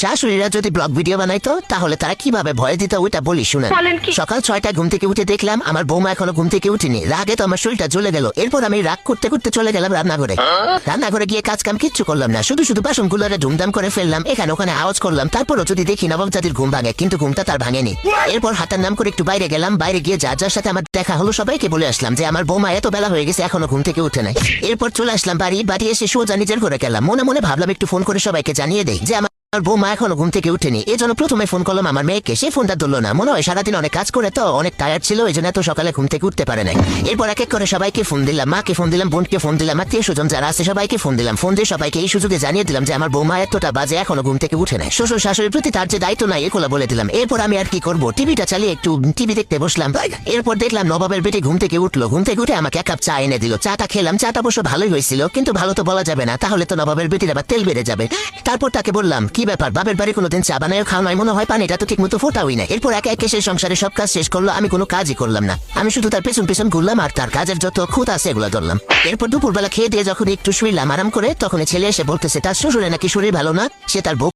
শাশুড়িরা যদি blog video বানাইতো তাহলে তারা কিভাবে ভয় দিত ওইটা বলি শুনেন। সকাল 6টায় ঘুম থেকে উঠে দেখলাম আমার বৌমা এখনো ঘুম থেকে উঠেনি। রাগে তো আমার শরীরটা জ্বলে গেল। এরপর আমি রাগ করতে করতে চলে গেলাম রান্নাঘরে। রান্নাঘরে গিয়ে কাজ কাম কিচ্ছু করলাম না, শুধু শুধু বাসনগুলোরে ধুমধাম করে ফেললাম, এখানে ওখানে আওয়াজ করলাম। তারপরও যদি দেখি নবাব জাতির ঘুম ভাঙে, কিন্তু ঘুমটা তার ভাঙেনি। এরপর হাতার নাম করে একটু বাইরে গেলাম। বাইরে গিয়ে যার যার সাথে আমার দেখা হলো সবাইকে বলে আসলাম যে আমার বৌমা এত বেলা হয়ে গেছে এখনো ঘুম থেকে উঠে নাই। এরপর চলে আসলাম বাড়ি এসে সোজা নিজের ঘরে গেলাম। মনে মনে ভাবলাম একটু ফোন করে সবাইকে জানিয়ে দেই যে আমার বৌমা এখনো ঘুম থেকে উঠেনি। এই জন্য প্রথমে ফোন করলাম আমার মেয়েকে, সে ফোনটা ধরলো না। মনে হয় সারাদিন অনেক কাজ করে তো অনেক টায়ার্ড ছিল, এই জন্য এত সকালে ঘুম থেকে উঠতে পারে নাই। এরপর এক এক করে সবাইকে ফোন দিলাম, মাকে ফোন দিলাম, বোনকে ফোন দিলাম, আত্মীয় স্বজন যারা আছে সবাইকে ফোন দিলাম। ফোন দিয়ে সবাইকে এই সুযোগে জানিয়ে দিলাম যে আমার বৌমা এতটা বাজে এখনো ঘুম থেকে উঠে নাই। শ্বশুর শাশুড়ির প্রতি তার যে দায়িত্ব নাই এগুলো বলে দিলাম। এরপর আমি আর কি করবো, টিভিটা চালিয়ে একটু টিভি দেখতে বসলাম। এরপর দেখলাম নবাবের বেটি ঘুম থেকে উঠলো। ঘুম থেকে উঠে আমাকে এক কাপ চা এনে দিল। চাটা খেলাম, চাটা অবশ্য ভালোই হয়েছিল, কিন্তু ভালো তো বলা যাবে না, তাহলে তো নবাবের বেটির আবার তেল বেড়ে যাবে। তারপর তাকে বললাম কি ব্যাপার, বাপের বাড়ি কোনোদিন চা বানায় খাওয়া নয়, মনে হয় পানিটা তো ঠিক মতো ফোটাওই না। এরপর একে একে সেই সংসারে সব কাজ শেষ করলো, আমি কোনো কাজই করলাম না। আমি শুধু তার পেছন পেছন ঘুরলাম আর তার কাজের যত খুঁত আছে এগুলো ধরলাম। এরপর দুপুরবেলা খেয়ে দিয়ে যখন একটু শুইলাম আরাম করে, তখন ছেলে এসে বলতেছে তার শ্বশুরে নাকি শরীর ভালো না, সে তার বউ